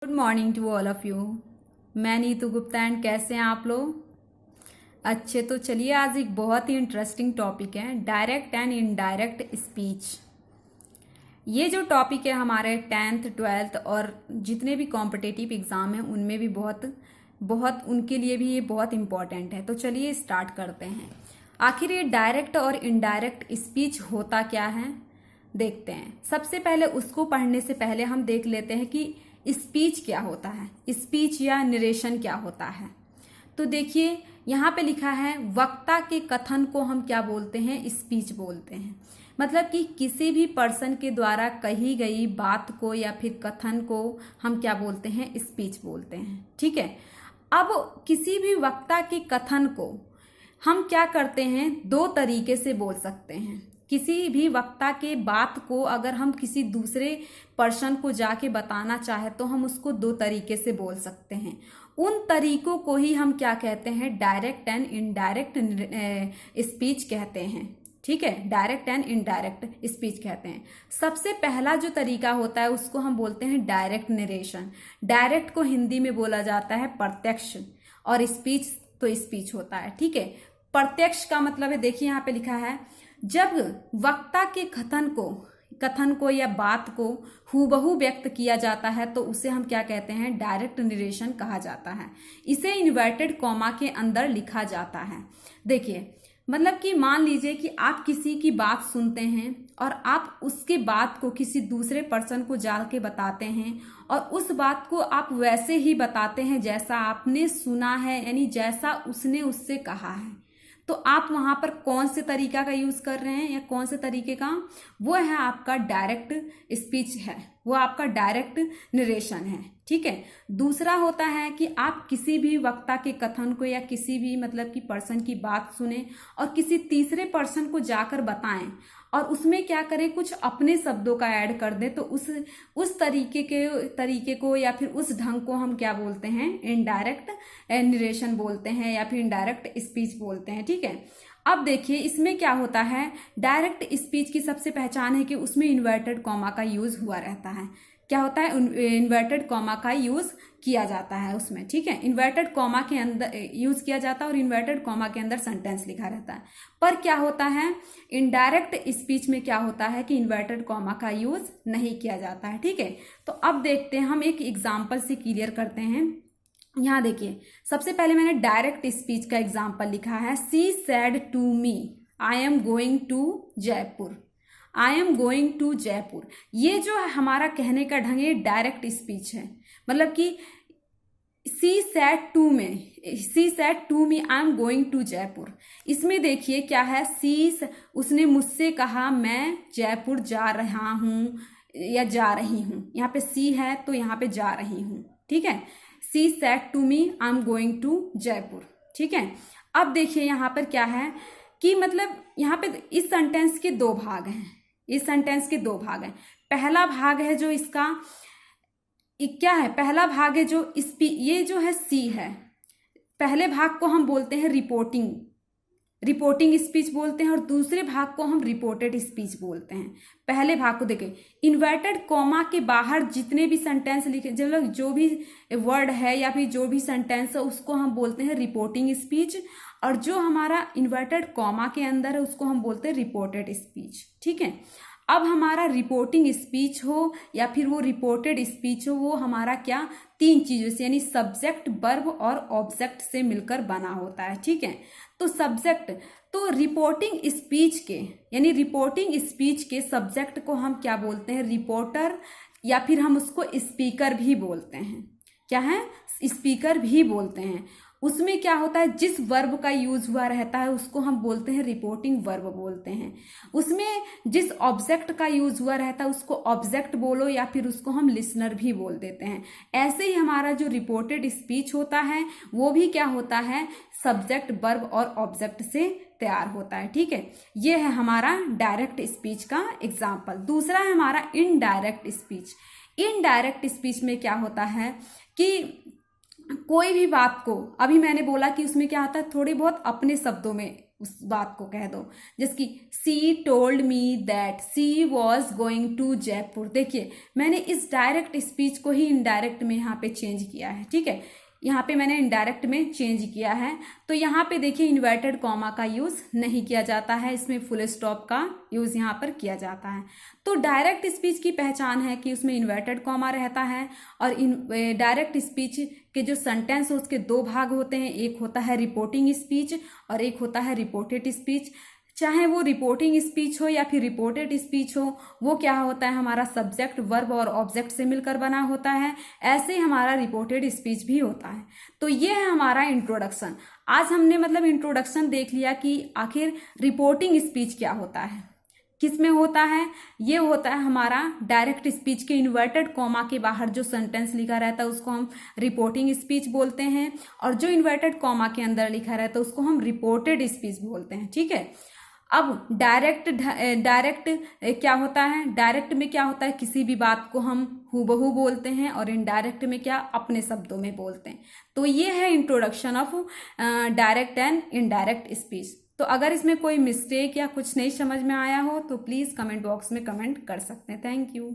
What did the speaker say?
Good morning to all of you. मैं Neetu Gupta and कैसे हैं आप लोग? अच्छे। तो चलिए, आज एक बहुत ही इंटरेस्टिंग टॉपिक है, डायरेक्ट एंड इनडायरेक्ट स्पीच। ये जो टॉपिक है हमारे 10th 12th और जितने भी कॉम्पिटिटिव एग्जाम हैं उनमें भी बहुत बहुत उनके लिए भी ये बहुत इंपॉर्टेंट है। तो चलिए स्टार्ट करते हैं। आखिर ये डायरेक्ट और इनडायरेक्ट स्पीच होता क्या है, देखते हैं। सबसे पहले उसको पढ़ने से पहले हम देख लेते हैं कि स्पीच क्या होता है, स्पीच या नरेशन क्या होता है। तो देखिए यहाँ पे लिखा है, वक्ता के कथन को हम क्या बोलते हैं, स्पीच बोलते हैं। मतलब कि किसी भी पर्सन के द्वारा कही गई बात को या फिर कथन को हम क्या बोलते हैं, स्पीच बोलते हैं। ठीक है। अब किसी भी वक्ता के कथन को हम क्या करते हैं, दो तरीके से बोल सकते हैं। किसी भी वक्ता के बात को अगर हम किसी दूसरे पर्सन को जाके बताना चाहे तो हम उसको दो तरीके से बोल सकते हैं। उन तरीकों को ही हम क्या कहते हैं, डायरेक्ट एंड इनडायरेक्ट स्पीच कहते हैं। ठीक है, डायरेक्ट एंड इनडायरेक्ट स्पीच कहते हैं। सबसे पहला जो तरीका होता है उसको हम बोलते हैं डायरेक्ट नरेशन। डायरेक्ट को हिंदी में बोला जाता है प्रत्यक्ष, और स्पीच तो स्पीच होता है। ठीक है। प्रत्यक्ष का मतलब है, देखिए यहाँ पे लिखा है, जब वक्ता के कथन को या बात को हूबहू व्यक्त किया जाता है तो उसे हम क्या कहते हैं, डायरेक्ट नरेशन कहा जाता है। इसे इन्वर्टेड कॉमा के अंदर लिखा जाता है। देखिए मतलब कि मान लीजिए कि आप किसी की बात सुनते हैं और आप उसके बात को किसी दूसरे पर्सन को जाल के बताते हैं, और उस बात को आप वैसे ही बताते हैं जैसा आपने सुना है, यानी जैसा उसने उससे कहा है। तो आप वहां पर कौन से तरीका का यूज कर रहे हैं या कौन से तरीके का, वो है आपका डायरेक्ट स्पीच है, वो आपका डायरेक्ट नरेशन है। ठीक है। दूसरा होता है कि आप किसी भी वक्ता के कथन को या किसी भी मतलब कि पर्सन की बात सुने और किसी तीसरे पर्सन को जाकर बताएं और उसमें क्या करें, कुछ अपने शब्दों का ऐड कर दें, तो उस तरीके को या फिर उस ढंग को हम क्या बोलते हैं, इनडायरेक्ट नरेशन बोलते हैं या फिर इनडायरेक्ट स्पीच बोलते हैं। ठीक है। अब देखिए इसमें क्या होता है, डायरेक्ट स्पीच की सबसे पहचान है कि उसमें इन्वर्टेड कॉमा का यूज हुआ रहता है। क्या होता है, इन्वर्टेड कॉमा का यूज किया जाता है उसमें। ठीक है। इन्वर्टेड कॉमा के अंदर यूज किया जाता है और इन्वर्टेड कॉमा के अंदर सेंटेंस लिखा रहता है। पर क्या होता है, इनडायरेक्ट स्पीच में क्या होता है कि इन्वर्टेड कॉमा का यूज नहीं किया जाता है। ठीक है। तो अब देखते हैं, हम एक एग्जाम्पल से क्लियर करते हैं। यहाँ देखिए, सबसे पहले मैंने डायरेक्ट स्पीच का एग्जाम्पल लिखा है, she said to me I am going to Jaipur. I am going to Jaipur, ये जो है हमारा कहने का ढंग, ये डायरेक्ट स्पीच है। मतलब कि she said to me I am going to Jaipur, इसमें देखिए क्या है, उसने मुझसे कहा मैं जयपुर जा रहा हूं या जा रही हूं। यहाँ पे सी है तो यहाँ पे जा रही हूं। ठीक है। She said to me I am going to Jaipur. ठीक है। अब देखिए यहाँ पर क्या है कि मतलब यहाँ पे इस सेंटेंस के दो भाग हैं। इस सेंटेंस के दो भाग हैं। पहला भाग है जो इसका क्या है, पहला भाग है जो ये जो है सी है, पहले भाग को हम बोलते हैं रिपोर्टिंग स्पीच बोलते हैं, और दूसरे भाग को हम रिपोर्टेड स्पीच बोलते हैं। पहले भाग को देखें, इन्वर्टेड कॉमा के बाहर जितने भी सेंटेंस लिखे, जो भी वर्ड है या फिर जो भी सेंटेंस है उसको हम बोलते हैं रिपोर्टिंग स्पीच, और जो हमारा इन्वर्टेड कॉमा के अंदर है उसको हम बोलते हैं रिपोर्टेड स्पीच। ठीक है। अब हमारा रिपोर्टिंग स्पीच हो या फिर वो रिपोर्टेड स्पीच हो, वो हमारा क्या, तीन चीजों से यानी सब्जेक्ट, वर्ब और ऑब्जेक्ट से मिलकर बना होता है। ठीक है। तो सब्जेक्ट, तो रिपोर्टिंग स्पीच के सब्जेक्ट को हम क्या बोलते हैं, रिपोर्टर, या फिर हम उसको स्पीकर भी बोलते हैं। क्या है, स्पीकर भी बोलते हैं। उसमें क्या होता है, जिस वर्ब का यूज हुआ रहता है उसको हम बोलते हैं रिपोर्टिंग वर्ब बोलते हैं। उसमें जिस ऑब्जेक्ट का यूज हुआ रहता है उसको ऑब्जेक्ट बोलो या फिर उसको हम लिसनर भी बोल देते हैं। ऐसे ही हमारा जो रिपोर्टेड स्पीच होता है वो भी क्या होता है, सब्जेक्ट, वर्ब और ऑब्जेक्ट से तैयार होता है। ठीक है। ये है हमारा डायरेक्ट स्पीच का एग्जाम्पल। दूसरा है हमारा इनडायरेक्ट स्पीच। इनडायरेक्ट स्पीच में क्या होता है कि कोई भी बात को, अभी मैंने बोला कि उसमें क्या होता है, थोड़ी बहुत अपने शब्दों में उस बात को कह दो, जिसकी she told me that she was going to Jaipur. देखिए मैंने इस डायरेक्ट स्पीच को ही इनडायरेक्ट में यहाँ पे चेंज किया है, ठीक है, यहाँ पे मैंने इनडायरेक्ट में चेंज किया है। तो यहाँ पे देखिए इन्वर्टेड कॉमा का यूज नहीं किया जाता है, इसमें फुल स्टॉप का यूज यहाँ पर किया जाता है। तो डायरेक्ट स्पीच की पहचान है कि उसमें इन्वर्टेड कॉमा रहता है, और डायरेक्ट स्पीच के जो सेंटेंस हो उसके दो भाग होते हैं, एक होता है रिपोर्टिंग स्पीच और एक होता है रिपोर्टेड स्पीच। चाहे वो रिपोर्टिंग स्पीच हो या फिर रिपोर्टेड स्पीच हो, वो क्या होता है, हमारा सब्जेक्ट वर्ब और ऑब्जेक्ट से मिलकर बना होता है। ऐसे ही हमारा रिपोर्टेड स्पीच भी होता है। तो ये है हमारा इंट्रोडक्शन। आज हमने मतलब इंट्रोडक्शन देख लिया कि आखिर रिपोर्टिंग स्पीच क्या होता है, किस में होता है। ये होता है हमारा डायरेक्ट स्पीच के इन्वर्टेड कॉमा के बाहर जो सेंटेंस लिखा रहता है उसको हम रिपोर्टिंग स्पीच बोलते हैं, और जो इन्वर्टेड कॉमा के अंदर लिखा रहता है उसको हम रिपोर्टेड स्पीच बोलते हैं, ठीक है। अब डायरेक्ट क्या होता है, डायरेक्ट में क्या होता है, किसी भी बात को हम हूबहू बोलते हैं, और इनडायरेक्ट में क्या, अपने शब्दों में बोलते हैं। तो ये है introduction of direct and indirect speech. तो अगर इसमें कोई मिस्टेक या कुछ नहीं समझ में आया हो तो प्लीज़ कमेंट बॉक्स में कमेंट कर सकते हैं। Thank you.